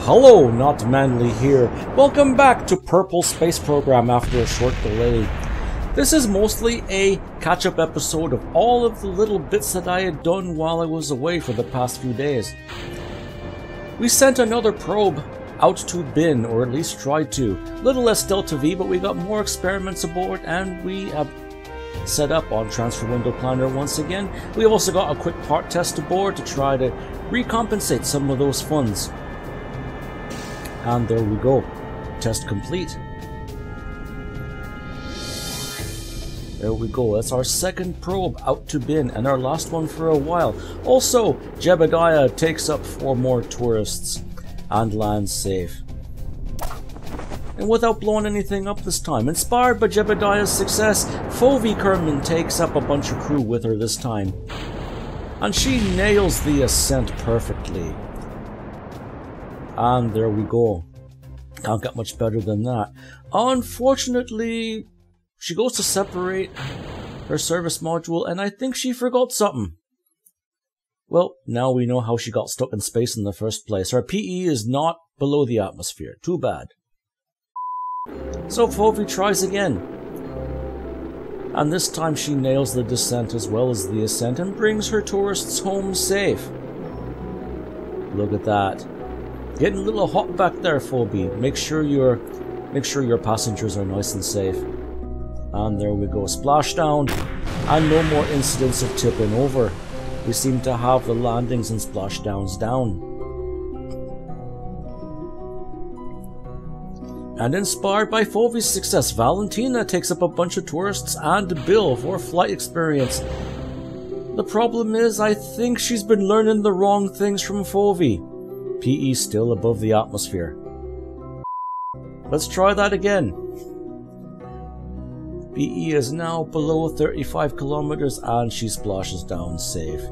Hello, not manly here. Welcome back to Kerbal Space Program after a short delay. This is mostly a catch-up episode of all of the little bits that I had done while I was away for the past few days. We sent another probe out to bin, or at least tried to. Little less Delta V, but we got more experiments aboard, and we have set up on Transfer Window Planner once again. We also got a quick part test aboard to try to recompensate some of those funds. And there we go. Test complete. There we go. That's our second probe out to bin, and our last one for a while. Also, Jebediah takes up 4 more tourists and lands safe. And without blowing anything up this time, inspired by Jebediah's success, Fovi Kerman takes up a bunch of crew with her this time. And she nails the ascent perfectly. And there we go. Can't get much better than that. Unfortunately, she goes to separate her service module, and I think she forgot something. Well, now we know how she got stuck in space in the first place. Her PE is not below the atmosphere. Too bad. So Fovi tries again. And this time she nails the descent as well as the ascent and brings her tourists home safe. Look at that. Getting a little hot back there, Fovi. Make sure your passengers are nice and safe. And there we go. Splashdown. And no more incidents of tipping over. We seem to have the landings and splashdowns down. And inspired by Fovi's success, Valentina takes up a bunch of tourists and Bill for flight experience. The problem is, I think she's been learning the wrong things from Fovi. PE still above the atmosphere. Let's try that again. PE is now below 35 kilometers and she splashes down safe.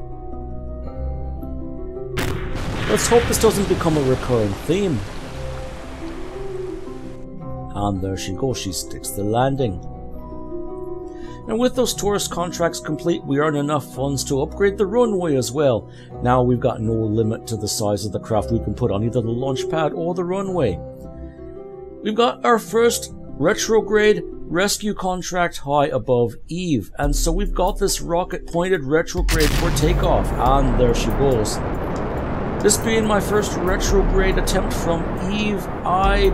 Let's hope this doesn't become a recurring theme. And there she goes, she sticks the landing. And with those tourist contracts complete, we earn enough funds to upgrade the runway as well. Now we've got no limit to the size of the craft we can put on either the launch pad or the runway. We've got our first retrograde rescue contract high above Eve, and so we've got this rocket pointed retrograde for takeoff, and there she goes. This being my first retrograde attempt from Eve, I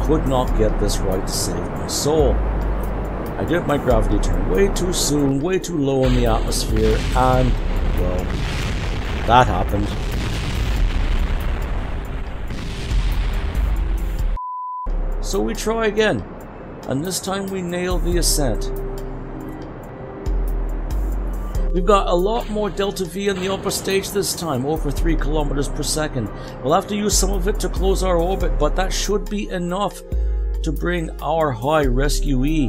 could not get this right to save my soul. I did my gravity turn way too soon, way too low in the atmosphere, and, well, that happened. So we try again, and this time we nail the ascent. We've got a lot more Delta V in the upper stage this time, over 3 kilometers per second. We'll have to use some of it to close our orbit, but that should be enough to bring our high rescuee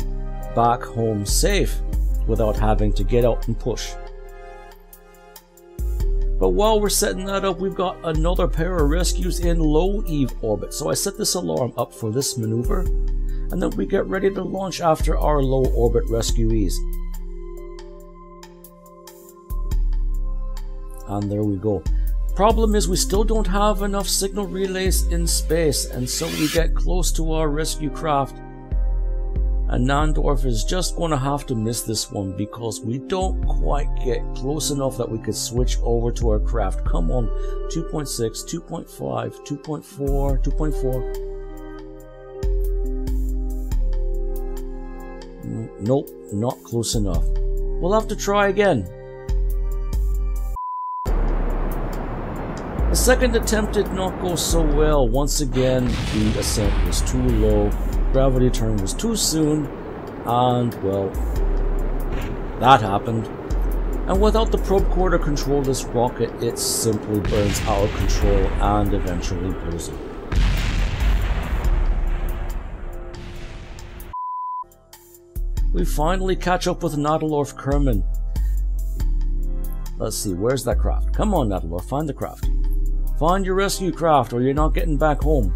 back home safe without having to get out and push. But while we're setting that up, we've got another pair of rescues in low Eve orbit, so I set this alarm up for this maneuver, and then we get ready to launch after our low orbit rescuees. And there we go. Problem is, we still don't have enough signal relays in space, and so we get close to our rescue craft. And Nandorf is just going to have to miss this one because we don't quite get close enough that we could switch over to our craft. Come on, 2.6, 2.5, 2.4, 2.4. Nope, not close enough. We'll have to try again. The second attempt did not go so well. Once again, the ascent was too low. Gravity turn was too soon, and well, that happened. And without the probe core to control this rocket, it simply burns out of control and eventually blows up. We finally catch up with Nadalorf Kerman. Let's see, where's that craft? Come on, Nadalorf, find the craft. Find your rescue craft or you're not getting back home.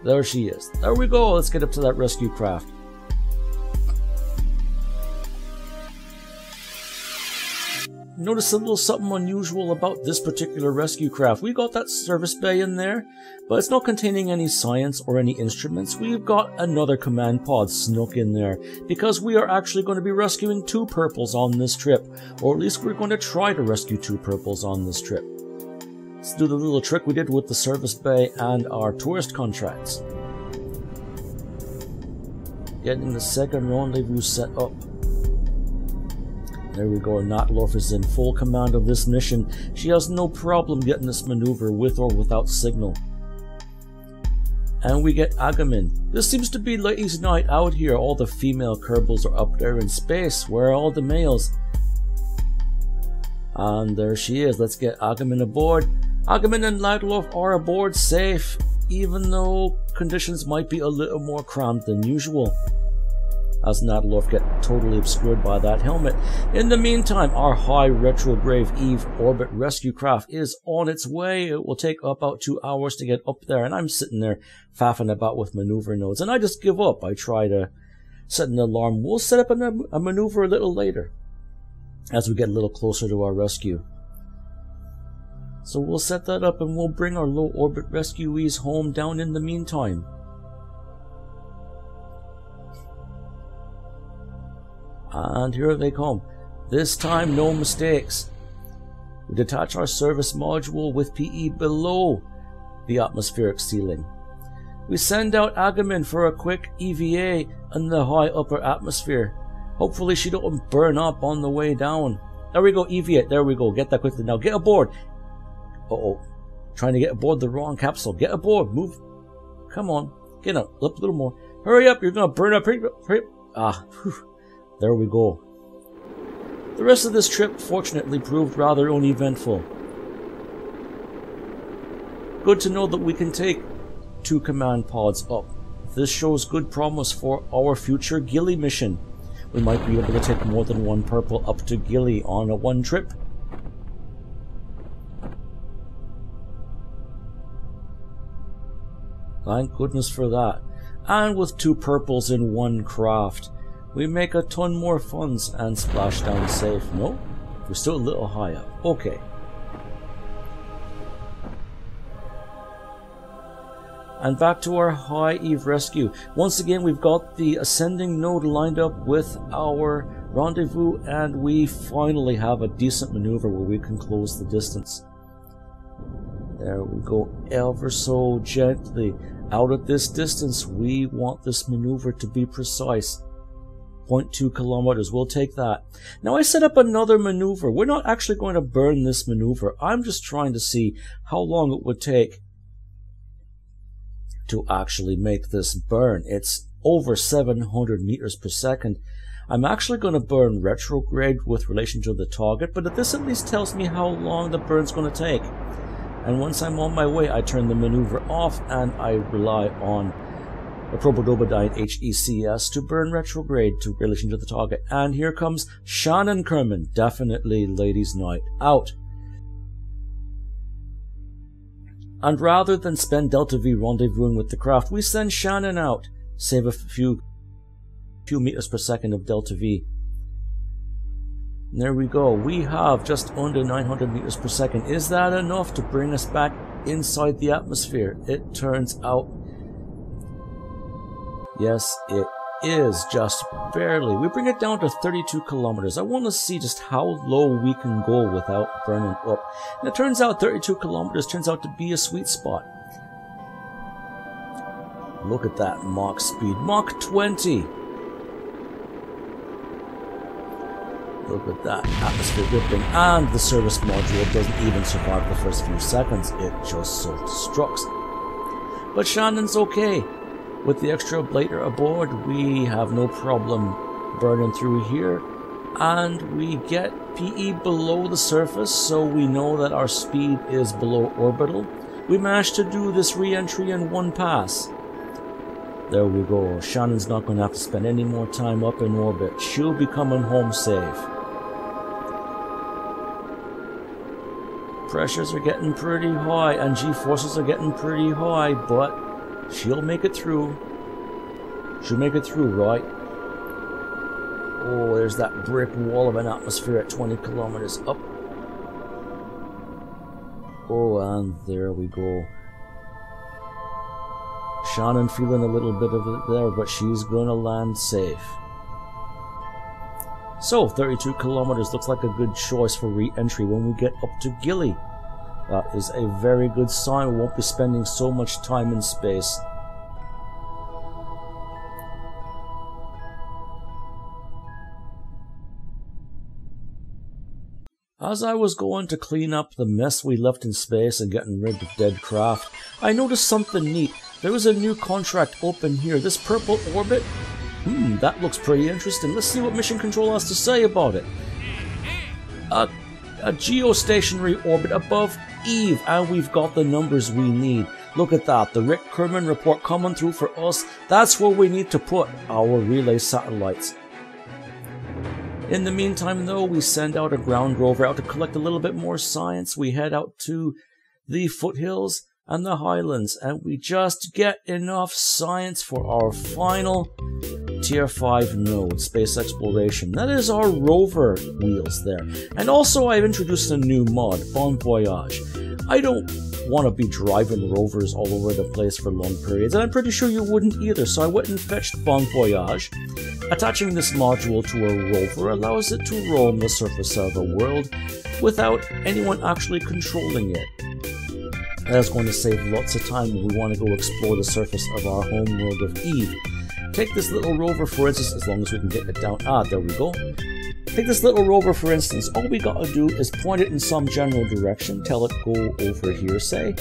There she is. There we go. Let's get up to that rescue craft. notice a little something unusual about this particular rescue craft. We got that service bay in there, but it's not containing any science or any instruments. We've got another command pod snuck in there, because we are actually going to be rescuing 2 purples on this trip, or at least we're going to try to rescue 2 purples on this trip. Let's do the little trick we did with the service bay and our tourist contracts. Getting the second rendezvous set up. There we go, Natlorf is in full command of this mission. She has no problem getting this maneuver with or without signal. And we get Agamin. This seems to be ladies' night out here. All the female Kerbals are up there in space. Where are all the males? And there she is. Let's get Agamin aboard. Agamin and Natlorf are aboard safe, even though conditions might be a little more cramped than usual, as Natlorf get totally obscured by that helmet. In the meantime, our high retrograde Eve orbit rescue craft is on its way. It will take about 2 hours to get up there, and I'm sitting there faffing about with maneuver nodes, and I just give up. I try to set an alarm. We'll set up a maneuver a little later as we get a little closer to our rescue. So we'll set that up and we'll bring our low orbit rescuees home down in the meantime. And here they come. This time, no mistakes. We detach our service module with PE below the atmospheric ceiling. We send out Agamin for a quick EVA in the high upper atmosphere. Hopefully she don't burn up on the way down. There we go, EVA. There we go. Get that quickly. Now get aboard. Uh-oh. Trying to get aboard the wrong capsule. Get aboard. Move. Come on. Get up. Up a little more. Hurry up. You're going to burn up. Hurry up. Ah. Whew. There we go. The rest of this trip fortunately proved rather uneventful. Good to know that we can take 2 command pods up. This shows good promise for our future Gilly mission. We might be able to take more than 1 purple up to Gilly on a 1 trip. Thank goodness for that. And with 2 purples in 1 craft, we make a ton more funds and splash down safe. No? We're still a little high up. Okay. And back to our high Eve rescue. Once again, we've got the ascending node lined up with our rendezvous, and we finally have a decent maneuver where we can close the distance. There we go, ever so gently. Out at this distance, we want this maneuver to be precise. 0.2 kilometers, we'll take that. Now I set up another maneuver. We're not actually going to burn this maneuver. I'm just trying to see how long it would take to actually make this burn. It's over 700 meters per second. I'm actually going to burn retrograde with relation to the target, but this at least tells me how long the burn's going to take. And once I'm on my way, I turn the maneuver off and I rely on the Probodobadine HECS to burn retrograde to relation to the target. And here comes Shannon Kerman. Definitely ladies' night out. And rather than spend Delta V rendezvousing with the craft, we send Shannon out. Save a few meters per second of Delta V. And there we go. We have just under 900 meters per second. Is that enough to bring us back inside the atmosphere? It turns out yes, it is, just barely. We bring it down to 32 kilometers. I want to see just how low we can go without burning up. And it turns out 32 kilometers turns out to be a sweet spot. Look at that Mach speed. Mach 20. Look at that atmosphere ripping. And the service module doesn't even survive the first few seconds. It just self-destructs. But Shannon's okay. With the extra blader aboard, we have no problem burning through here, and we get PE below the surface, so we know that our speed is below orbital. We managed to do this re-entry in 1 pass. There we go. Shannon's not going to have to spend any more time up in orbit. She'll be coming home safe. Pressures are getting pretty high, and G-forces are getting pretty high, but she'll make it through. She'll make it through, right? Oh, there's that brick wall of an atmosphere at 20 kilometers up. Oh, and there we go. Shannon feeling a little bit of it there, but she's gonna land safe. So, 32 kilometers looks like a good choice for re-entry when we get up to Gilly. That is a very good sign. We won't be spending so much time in space. As I was going to clean up the mess we left in space and getting rid of dead craft, I noticed something neat. There was a new contract open here. This purple orbit? That looks pretty interesting. Let's see what Mission Control has to say about it. A geostationary orbit above Eve, and we've got the numbers we need. Look at that, the Rick Kerman report coming through for us. That's where we need to put our relay satellites. In the meantime, though, we send out a ground rover out to collect a little bit more science. We head out to the foothills and the highlands, and we just get enough science for our final Tier 5 node, space exploration. That is our rover wheels there. And also I've introduced a new mod, Bon Voyage. I don't want to be driving rovers all over the place for long periods, and I'm pretty sure you wouldn't either, so I went and fetched Bon Voyage. Attaching this module to a rover allows it to roam the surface of the world without anyone actually controlling it. That's going to save lots of time when we want to go explore the surface of our home world of Eve. Take this little rover for instance, as long as we can get it down. There we go. Take this little rover for instance, all we gotta do is point it in some general direction, tell it go over here, say.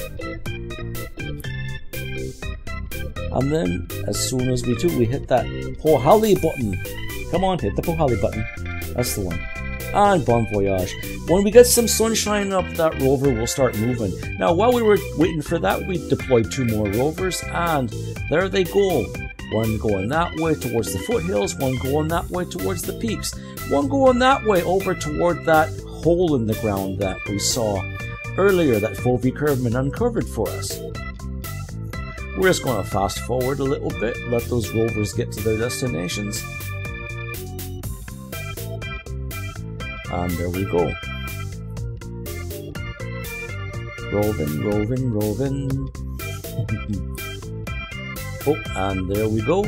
And then, as soon as we do, we hit that Pohali button. Come on, hit the Pohali button. That's the one. And Bon Voyage. When we get some sunshine up that rover, we'll start moving. Now, while we were waiting for that, we deployed 2 more rovers, and there they go. One going that way towards the foothills, one going that way towards the peaks, one going that way over toward that hole in the ground that we saw earlier that Fovi Kerbman uncovered for us. We're just going to fast forward a little bit, let those rovers get to their destinations. And there we go. Roving, roving, roving. Oh, and there we go.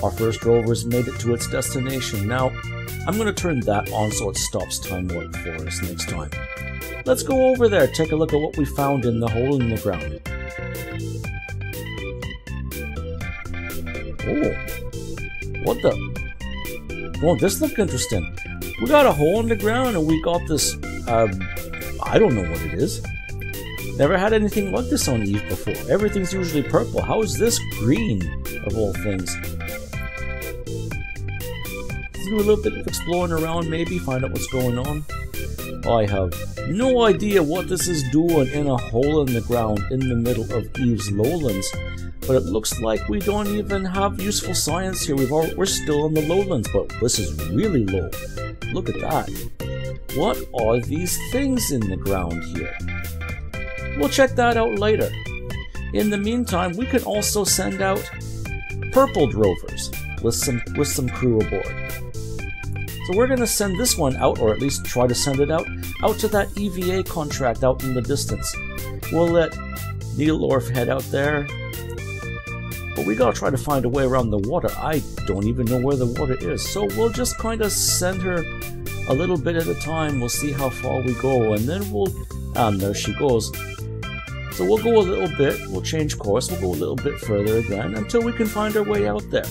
Our first rover's made it to its destination. Now, I'm going to turn that on so it stops time warp for us next time. Let's go over there, take a look at what we found in the hole in the ground. Oh, what the? Oh, this looked interesting. We got a hole in the ground and we got this, I don't know what it is. Never had anything like this on Eve before. Everything's usually purple. How is this green, of all things? Let's do a little bit of exploring around, maybe, find out what's going on. I have no idea what this is doing in a hole in the ground in the middle of Eve's lowlands. But it looks like we don't even have useful science here. We're still in the lowlands, but this is really low. Look at that. What are these things in the ground here? We'll check that out later. In the meantime, we can also send out purpled rovers with some crew aboard. So we're going to send this one out, or at least try to send it out to that EVA contract out in the distance. We'll let Neil Orff head out there, but we gotta try to find a way around the water. I don't even know where the water is, so we'll just kind of send her a little bit at a time. We'll see how far we go, and then and there she goes. So we'll go a little bit, we'll change course, we'll go a little bit further again until we can find our way out there.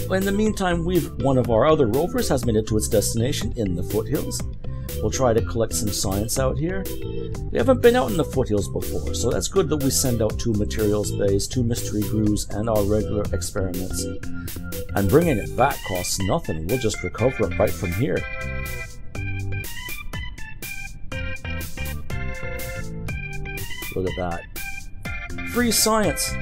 In the meantime, one of our other rovers has made it to its destination in the foothills. We'll try to collect some science out here. We haven't been out in the foothills before, so that's good that we send out 2 materials bays, 2 mystery grooves, and our regular experiments. And bringing it back costs nothing. We'll just recover it right from here. Look at that. Free science!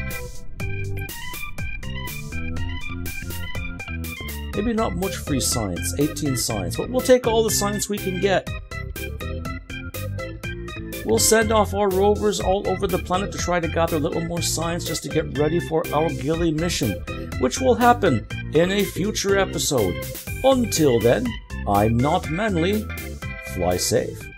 Maybe not much free science, 18 science, but we'll take all the science we can get. We'll send off our rovers all over the planet to try to gather a little more science just to get ready for our Gilly mission, which will happen in a future episode. Until then, I'm not manly. Fly safe.